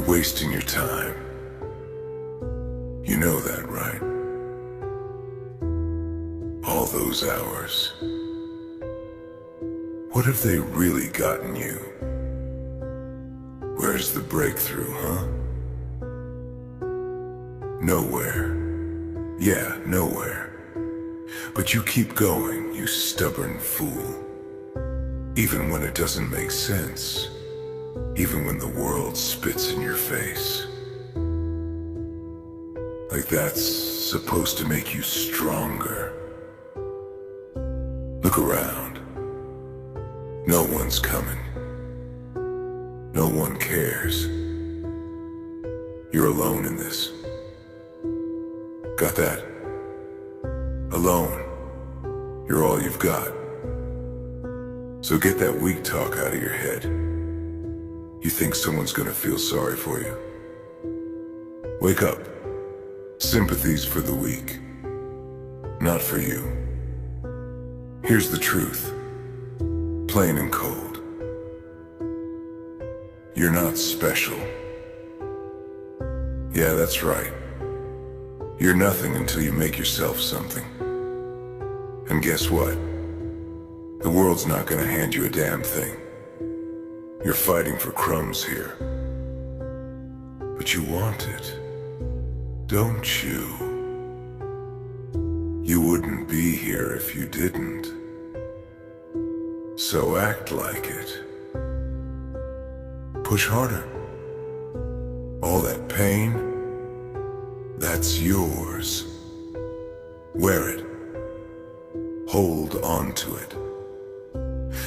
You're wasting your time. You know that, right? All those hours. What have they really gotten you? Where's the breakthrough, huh? Nowhere. Yeah, nowhere. But you keep going, you stubborn fool. Even when it doesn't make sense. Even when the world spits in your face. Like that's supposed to make you stronger. Look around. No one's coming. No one cares. You're alone in this. Got that? Alone. You're all you've got. So get that weak talk out of your head. You think someone's gonna feel sorry for you? Wake up. Sympathy's for the weak. Not for you. Here's the truth. Plain and cold. You're not special. Yeah, that's right. You're nothing until you make yourself something. And guess what? The world's not gonna hand you a damn thing. You're fighting for crumbs here. But you want it, don't you? You wouldn't be here if you didn't. So act like it. Push harder. All that pain, that's yours. Wear it. Hold on to it.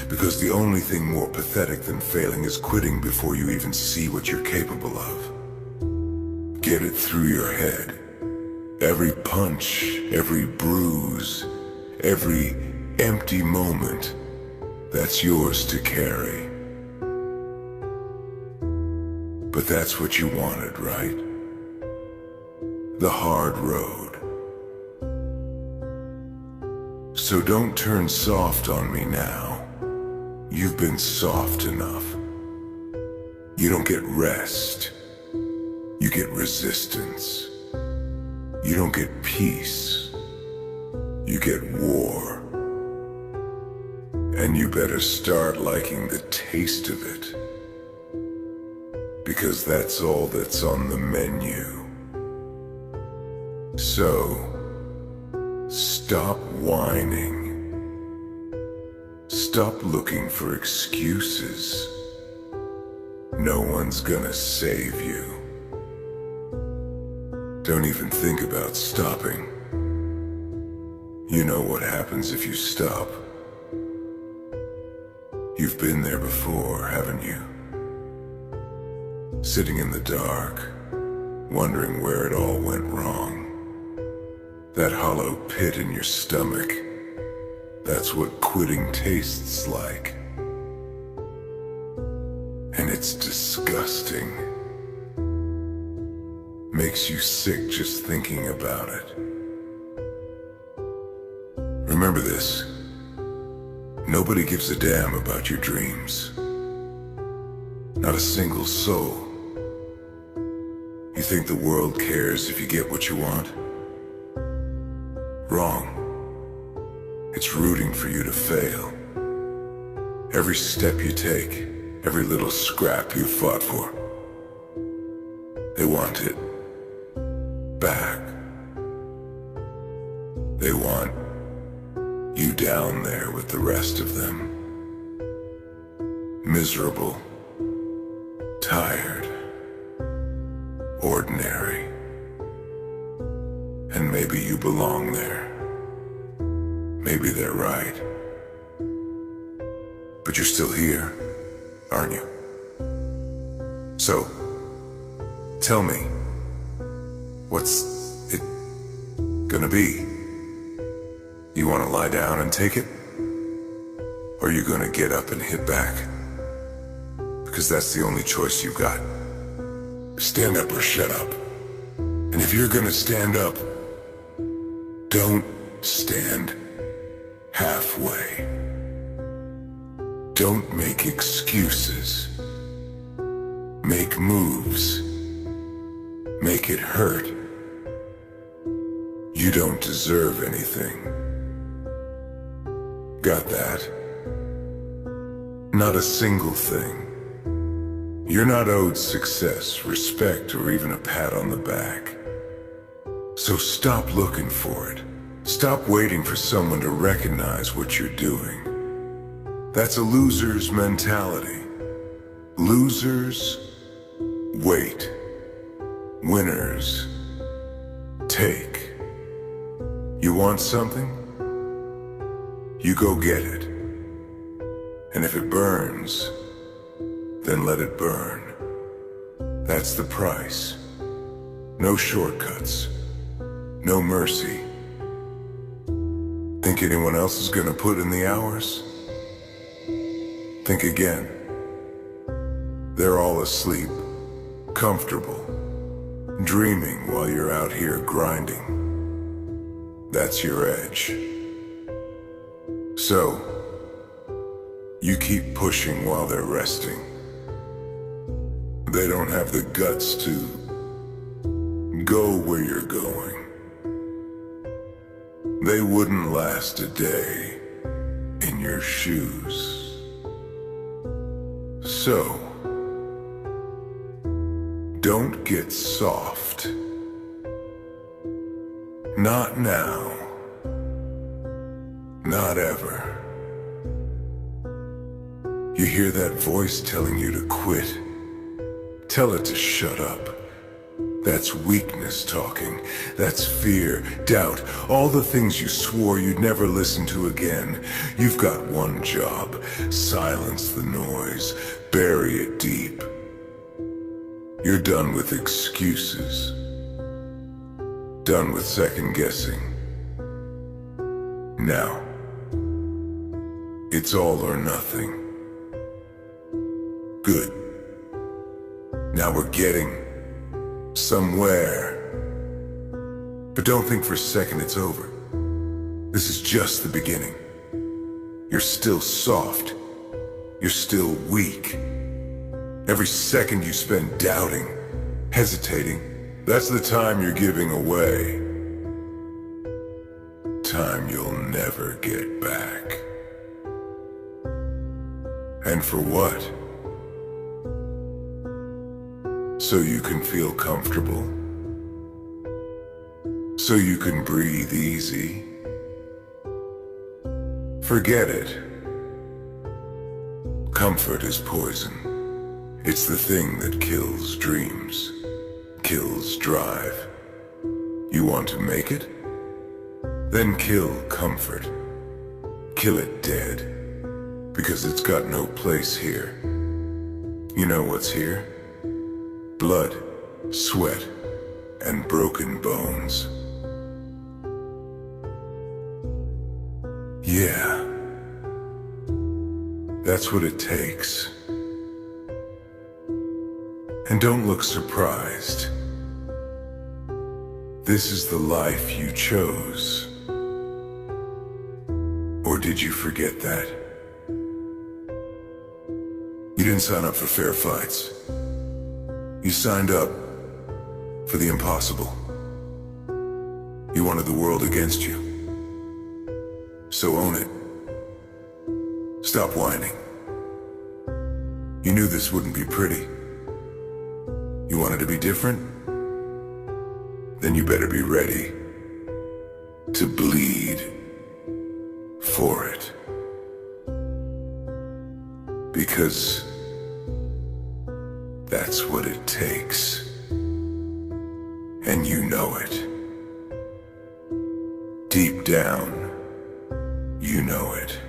Because the only thing more pathetic than failing is quitting before you even see what you're capable of. Get it through your head. Every punch, every bruise, every empty moment, that's yours to carry. But that's what you wanted, right? The hard road. So don't turn soft on me now. You've been soft enough. You don't get rest. You get resistance. You don't get peace. You get war. And you better start liking the taste of it. Because that's all that's on the menu. So, stop whining. Stop looking for excuses. No one's gonna save you. Don't even think about stopping. You know what happens if you stop. You've been there before, haven't you? Sitting in the dark, wondering where it all went wrong. That hollow pit in your stomach. That's what quitting tastes like. And it's disgusting. Makes you sick just thinking about it. Remember this. Nobody gives a damn about your dreams. Not a single soul. You think the world cares if you get what you want? Wrong. It's rooting for you to fail. Every step you take, every little scrap you fought for. They want it back. They want you down there with the rest of them. Miserable, tired, ordinary. And maybe you belong there. Maybe they're right. But you're still here, aren't you? So, tell me, what's it gonna be? You wanna lie down and take it? Or are you gonna get up and hit back? Because that's the only choice you've got. Stand up or shut up. And if you're gonna stand up, don't stand halfway. Don't make excuses. Make moves. Make it hurt. You don't deserve anything. Got that? Not a single thing. You're not owed success, respect, or even a pat on the back. So stop looking for it. Stop waiting for someone to recognize what you're doing. That's a loser's mentality. Losers wait. Winners take. You want something? You go get it. And if it burns, then let it burn. That's the price. No shortcuts. No mercy. Think anyone else is gonna put in the hours? Think again. They're all asleep, comfortable, dreaming while you're out here grinding. That's your edge. So, you keep pushing while they're resting. They don't have the guts to go where you're going. They wouldn't last a day in your shoes. So, don't get soft. Not now. Not ever. You hear that voice telling you to quit? Tell it to shut up. That's weakness talking. That's fear, doubt, all the things you swore you'd never listen to again. You've got one job. Silence the noise. Bury it deep. You're done with excuses. Done with second guessing. Now, it's all or nothing. Good. Now we're getting somewhere. But don't think for a second it's over. This is just the beginning. You're still soft. You're still weak. Every second you spend doubting, hesitating, that's the time you're giving away. Time you'll never get back. And for what? So you can feel comfortable. So you can breathe easy. Forget it. Comfort is poison. It's the thing that kills dreams, kills drive. You want to make it? Then kill comfort. Kill it dead. Because it's got no place here. You know what's here? Blood, sweat, and broken bones. Yeah. That's what it takes. And don't look surprised. This is the life you chose. Or did you forget that? You didn't sign up for fair fights. You signed up for the impossible. You wanted the world against you. So own it. Stop whining. You knew this wouldn't be pretty. You wanted to be different? Then you better be ready to bleed for it. Because that's what it takes. And you know it. Deep down, you know it.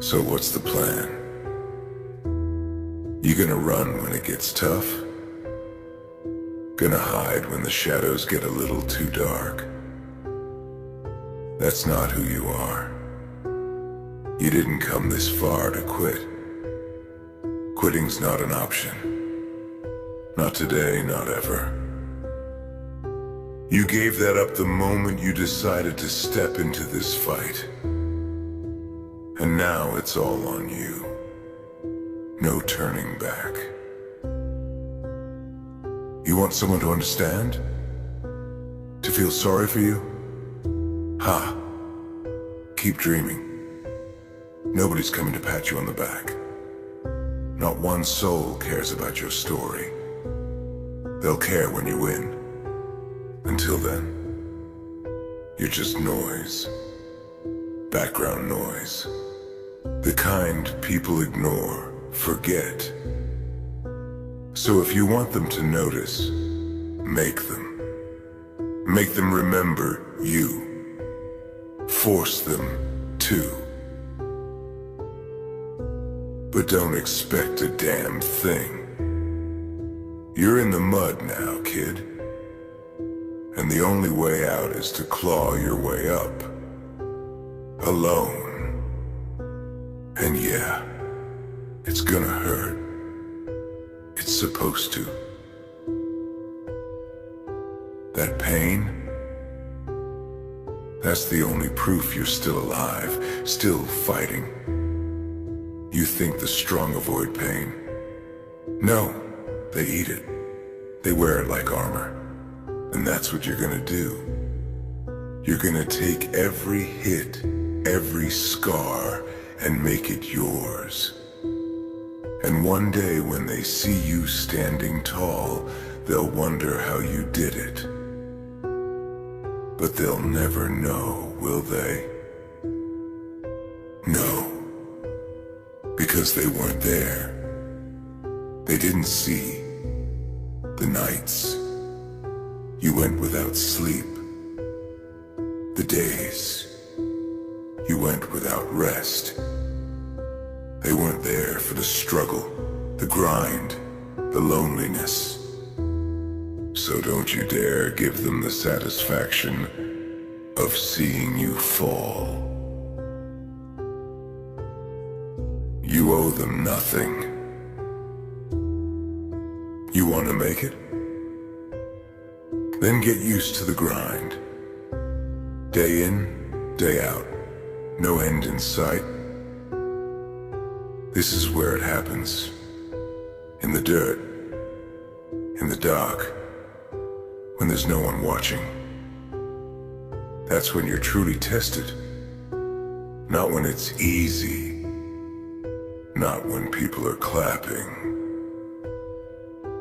So what's the plan? You gonna run when it gets tough? Gonna hide when the shadows get a little too dark? That's not who you are. You didn't come this far to quit. Quitting's not an option. Not today, not ever. You gave that up the moment you decided to step into this fight. And now it's all on you. no turning back. You want someone to understand? To feel sorry for you? Ha! Keep dreaming. Nobody's coming to pat you on the back. Not one soul cares about your story. They'll care when you win. Until then, you're just noise. Background noise. The kind people ignore, forget. So if you want them to notice, make them. Make them remember you. Force them to. But don't expect a damn thing. You're in the mud now, kid. And the only way out is to claw your way up. Alone. And yeah, it's gonna hurt. It's supposed to. That pain, that's the only proof you're still alive, still fighting. You think the strong avoid pain? No, they eat it. They wear it like armor. And that's what you're gonna do. You're gonna take every hit, every scar, and make it yours. And one day when they see you standing tall, they'll wonder how you did it. But they'll never know, will they? No. Because they weren't there. They didn't see the nights you went without sleep, the days you went without rest. They weren't there for the struggle, the grind, the loneliness. So don't you dare give them the satisfaction of seeing you fall. You owe them nothing. You want to make it? Then get used to the grind. Day in, day out. No end in sight. This is where it happens. In the dirt. In the dark. When there's no one watching. That's when you're truly tested. Not when it's easy. Not when people are clapping.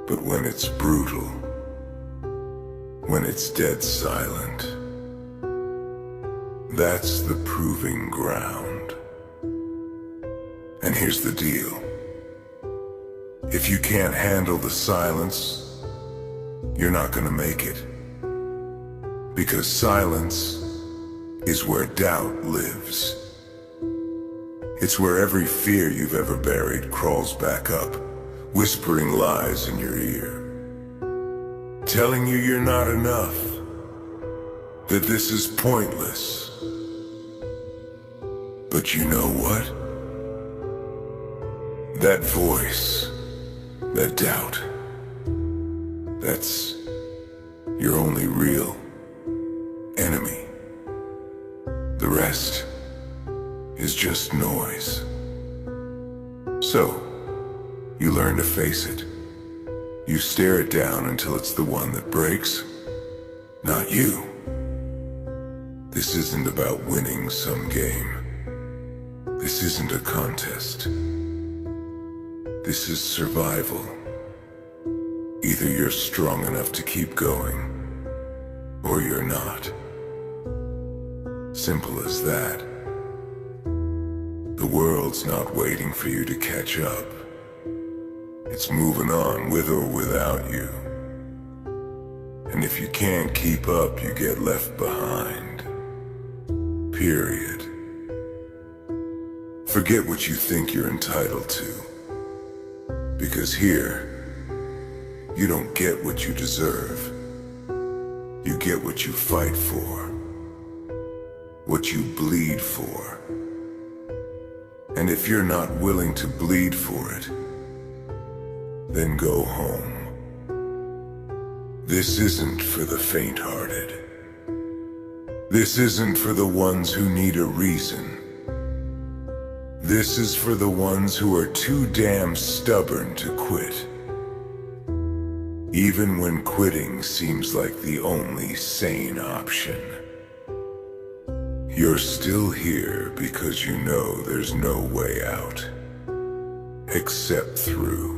But when it's brutal. When it's dead silent. That's the proving ground. And here's the deal. If you can't handle the silence, you're not gonna make it. Because silence is where doubt lives. It's where every fear you've ever buried crawls back up, whispering lies in your ear. Telling you you're not enough. That this is pointless. But you know what? That voice, that doubt, that's your only real enemy. The rest is just noise. So, you learn to face it. You stare it down until it's the one that breaks, not you. This isn't about winning some game. This isn't a contest. This is survival. Either you're strong enough to keep going, or you're not. Simple as that. The world's not waiting for you to catch up. It's moving on with or without you. And if you can't keep up, you get left behind. Period. Forget what you think you're entitled to. Because here, you don't get what you deserve. You get what you fight for. What you bleed for. And if you're not willing to bleed for it, then go home. This isn't for the faint-hearted. This isn't for the ones who need a reason. This is for the ones who are too damn stubborn to quit. Even when quitting seems like the only sane option. You're still here because you know there's no way out, except through.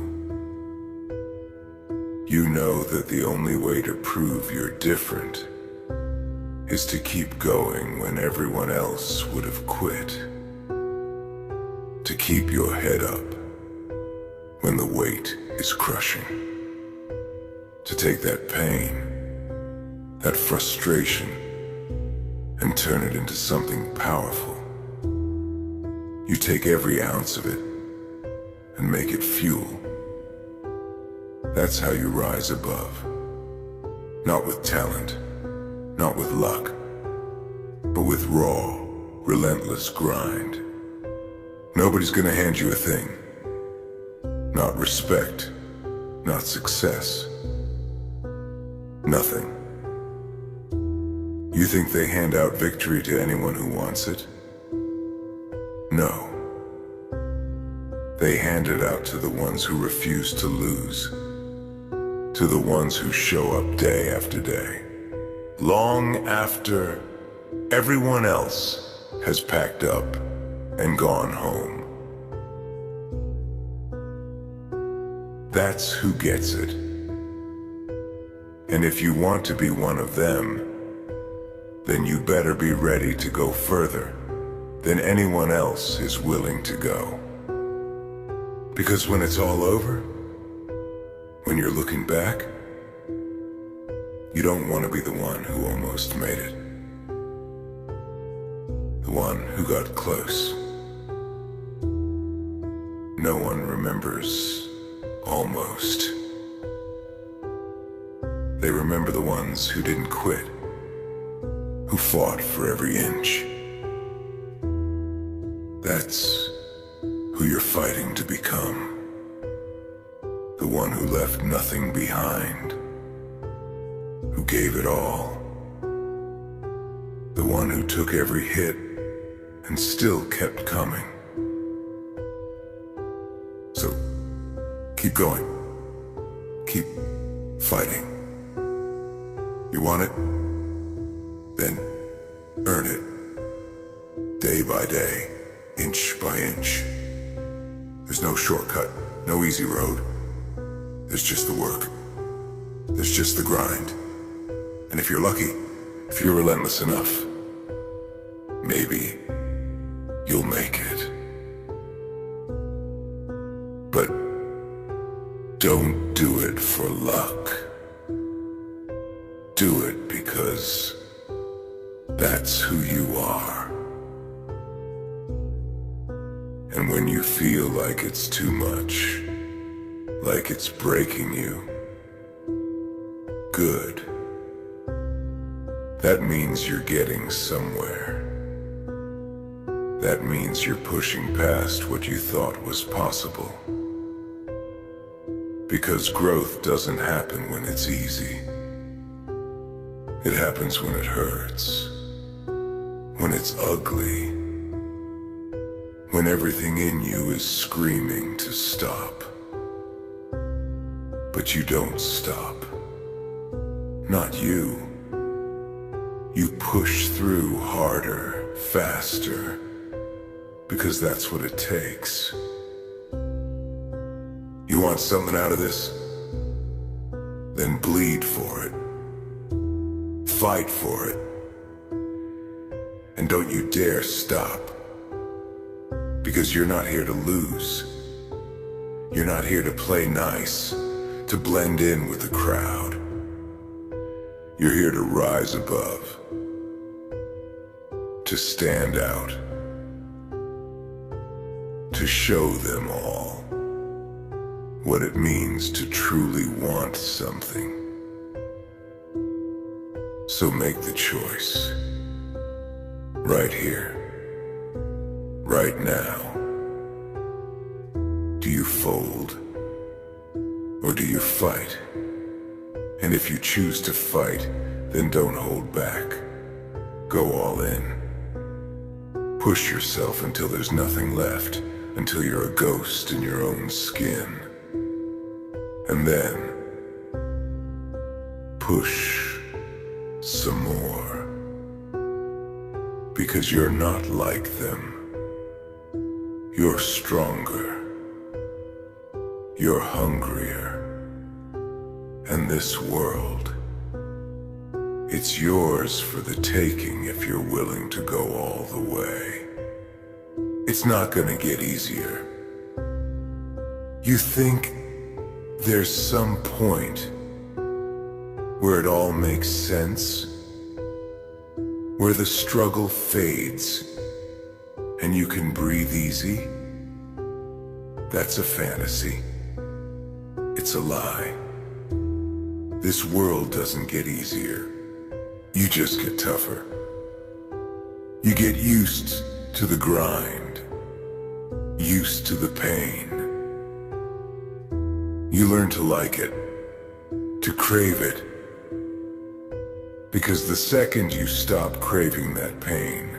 You know that the only way to prove you're different is to keep going when everyone else would have quit. To keep your head up when the weight is crushing. To take that pain, that frustration, and turn it into something powerful. You take every ounce of it and make it fuel. That's how you rise above. Not with talent, not with luck, but with raw, relentless grind. Nobody's gonna hand you a thing. Not respect, not success. Nothing. You think they hand out victory to anyone who wants it? No. They hand it out to the ones who refuse to lose. To the ones who show up day after day. Long after everyone else has packed up and gone home. That's who gets it. And if you want to be one of them, then you better be ready to go further than anyone else is willing to go. Because when it's all over, when you're looking back, you don't want to be the one who almost made it. The one who got close. No one remembers almost. They remember the ones who didn't quit, who fought for every inch. That's who you're fighting to become. The one who left nothing behind, who gave it all. The one who took every hit and still kept coming. So, keep going. Keep fighting. You want it? Then earn it. Day by day, inch by inch. There's no shortcut, no easy road. There's just the work. There's just the grind. And if you're lucky, if you're relentless enough, maybe you'll make it. But don't do it for luck. Do it because that's who you are. And when you feel like it's too much, like it's breaking you, good. That means you're getting somewhere. That means you're pushing past what you thought was possible. Because growth doesn't happen when it's easy. It happens when it hurts. When it's ugly. When everything in you is screaming to stop. But you don't stop. Not you. You push through harder, faster, because that's what it takes. You want something out of this? Then bleed for it. Fight for it. And don't you dare stop. Because you're not here to lose. You're not here to play nice, to blend in with the crowd. You're here to rise above, to stand out, to show them all what it means to truly want something. So make the choice, right here, right now. Do you fold, or do you fight? And if you choose to fight, then don't hold back. Go all in. Push yourself until there's nothing left, until you're a ghost in your own skin. And then push some more. Because you're not like them. You're stronger. You're hungrier. And this world, it's yours for the taking if you're willing to go all the way. It's not gonna get easier. You think there's some point where it all makes sense, where the struggle fades and you can breathe easy? That's a fantasy. It's a lie. This world doesn't get easier. You just get tougher. You get used to the grind, used to the pain. You learn to like it, to crave it. Because the second you stop craving that pain,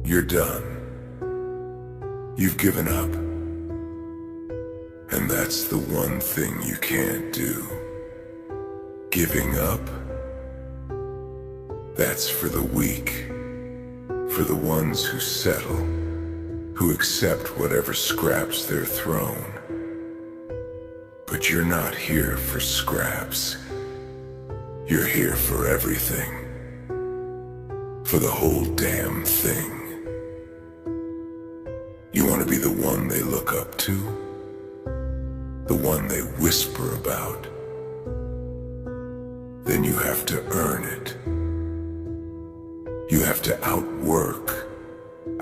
you're done. You've given up. And that's the one thing you can't do. Giving up, that's for the weak, for the ones who settle, who accept whatever scraps they're thrown. But you're not here for scraps. You're here for everything. For the whole damn thing. You want to be the one they look up to? The one they whisper about? Then you have to earn it. You have to outwork,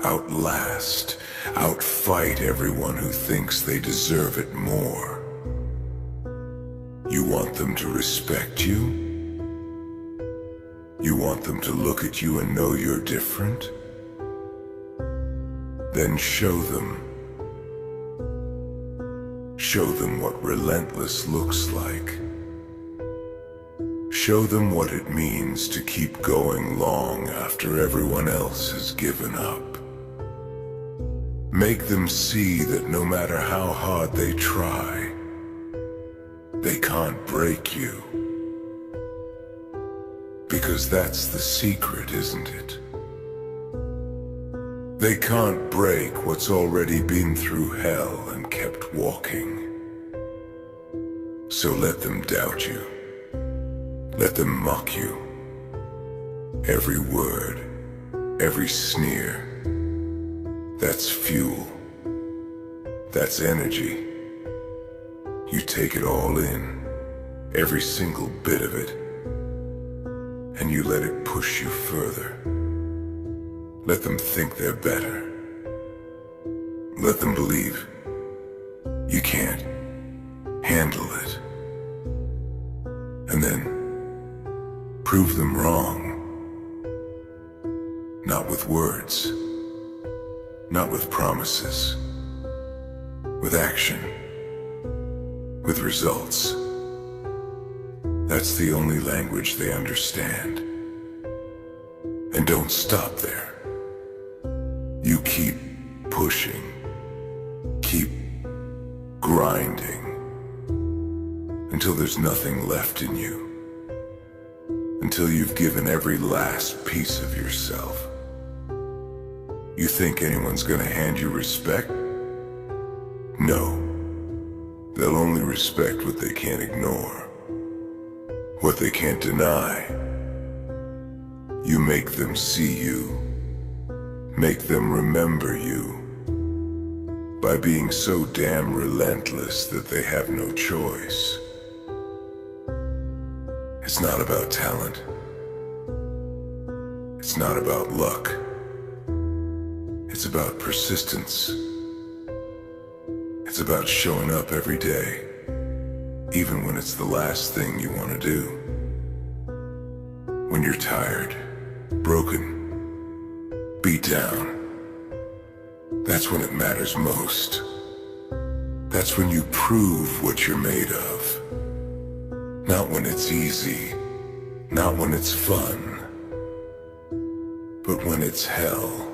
outlast, outfight everyone who thinks they deserve it more. You want them to respect you? You want them to look at you and know you're different? Then show them. Show them what relentless looks like. Show them what it means to keep going long after everyone else has given up. Make them see that no matter how hard they try, they can't break you. Because that's the secret, isn't it? They can't break what's already been through hell and kept walking. So let them doubt you. Let them mock you. Every word, every sneer, that's fuel. That's energy. You take it all in, every single bit of it, and you let it push you further. Let them think they're better. Let them believe you can't handle it. And then prove them wrong. Not with words, not with promises, with action, with results. That's the only language they understand. And don't stop there. You keep pushing, keep grinding, until there's nothing left in you. Until you've given every last piece of yourself. You think anyone's gonna hand you respect? No. They'll only respect what they can't ignore, what they can't deny. You make them see you, make them remember you, by being so damn relentless that they have no choice. It's not about talent. It's not about luck. It's about persistence. It's about showing up every day, even when it's the last thing you want to do. When you're tired, broken, beat down, that's when it matters most. That's when you prove what you're made of. Not when it's easy, not when it's fun, but when it's hell.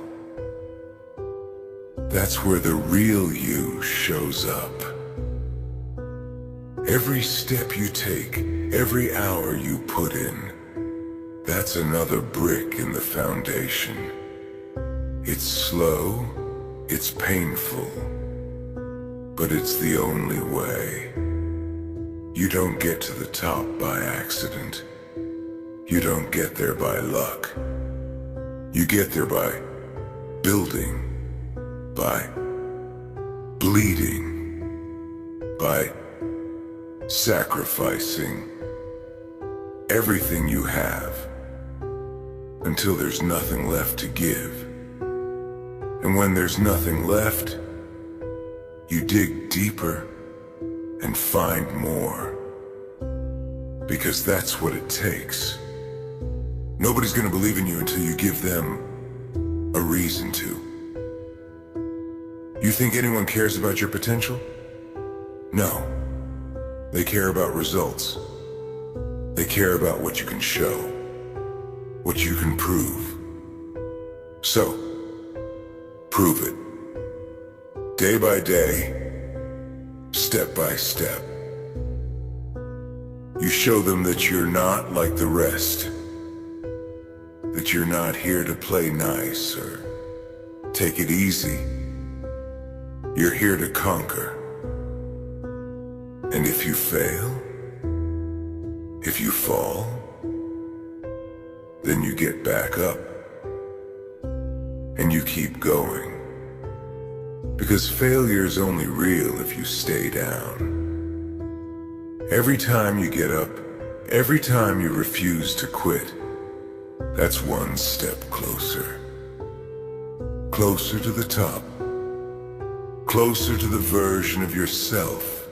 That's where the real you shows up. Every step you take, every hour you put in, that's another brick in the foundation. It's slow, it's painful, but it's the only way. You don't get to the top by accident. You don't get there by luck. You get there by building, by bleeding, by sacrificing everything you have until there's nothing left to give. And when there's nothing left, you dig deeper and find more. Because that's what it takes. Nobody's gonna believe in you until you give them a reason to. You think anyone cares about your potential? No. They care about results. They care about what you can show, what you can prove. So, prove it. Day by day, step by step. You show them that you're not like the rest. That you're not here to play nice or take it easy. You're here to conquer. And if you fail, if you fall, then you get back up. And you keep going. Because failure's only real if you stay down. Every time you get up, every time you refuse to quit, that's one step closer. Closer to the top. Closer to the version of yourself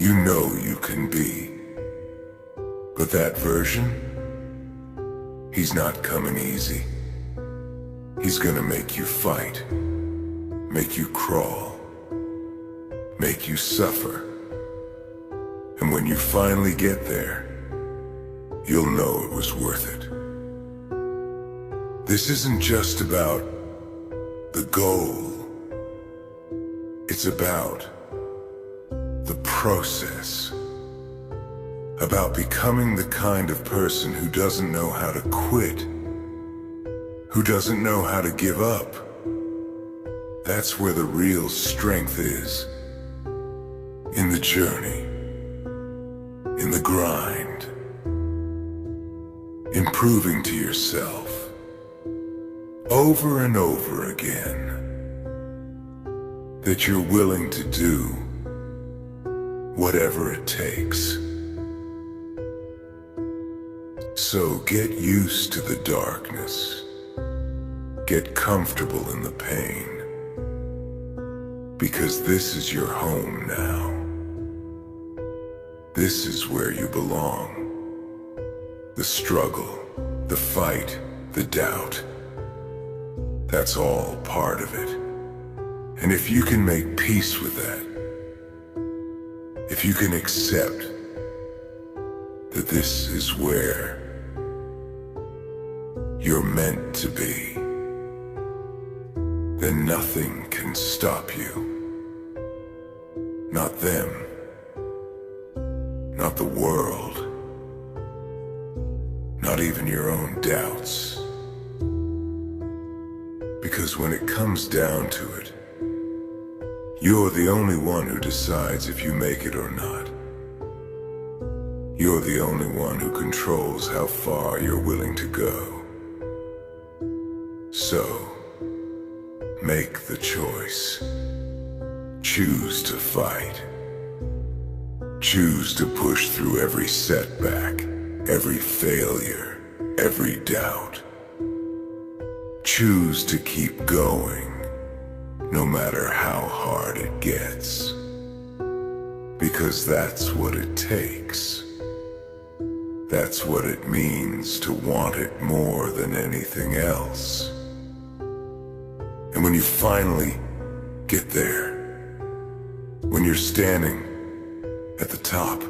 you know you can be. But that version, he's not coming easy. He's gonna make you fight, make you crawl, make you suffer. And when you finally get there, you'll know it was worth it. This isn't just about the goal. It's about the process. About becoming the kind of person who doesn't know how to quit, who doesn't know how to give up. That's where the real strength is. In the journey. In the grind. In proving to yourself over and over again that you're willing to do whatever it takes. So get used to the darkness. Get comfortable in the pain. Because this is your home now. This is where you belong. The struggle, the fight, the doubt. That's all part of it. And if you can make peace with that, if you can accept that this is where you're meant to be, then nothing can stop you. Not them. Not the world. Not even your own doubts. Because when it comes down to it, you're the only one who decides if you make it or not. You're the only one who controls how far you're willing to go. So, make the choice. Choose to fight. Choose to push through every setback, every failure, every doubt. Choose to keep going, no matter how hard it gets. Because that's what it takes. That's what it means to want it more than anything else. And when you finally get there, when you're standing at the top,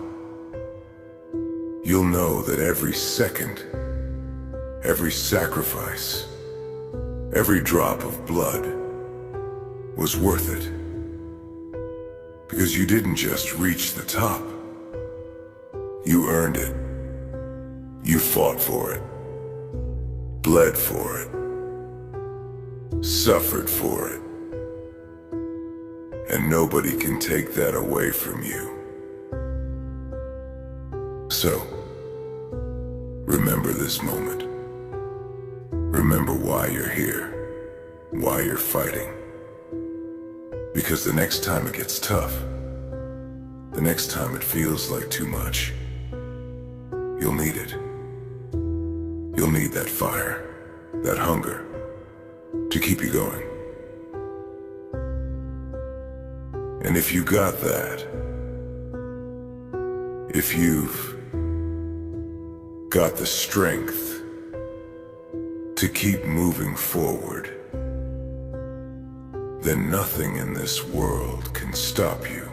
you'll know that every second, every sacrifice, every drop of blood, was worth it. Because you didn't just reach the top. You earned it. You fought for it. Bled for it. Suffered for it. And nobody can take that away from you. So, remember this moment. Remember why you're here, why you're fighting. Because the next time it gets tough, the next time it feels like too much, you'll need it. You'll need that fire, that hunger, to keep you going. And if you got that, if you've got the strength to keep moving forward, then nothing in this world can stop you.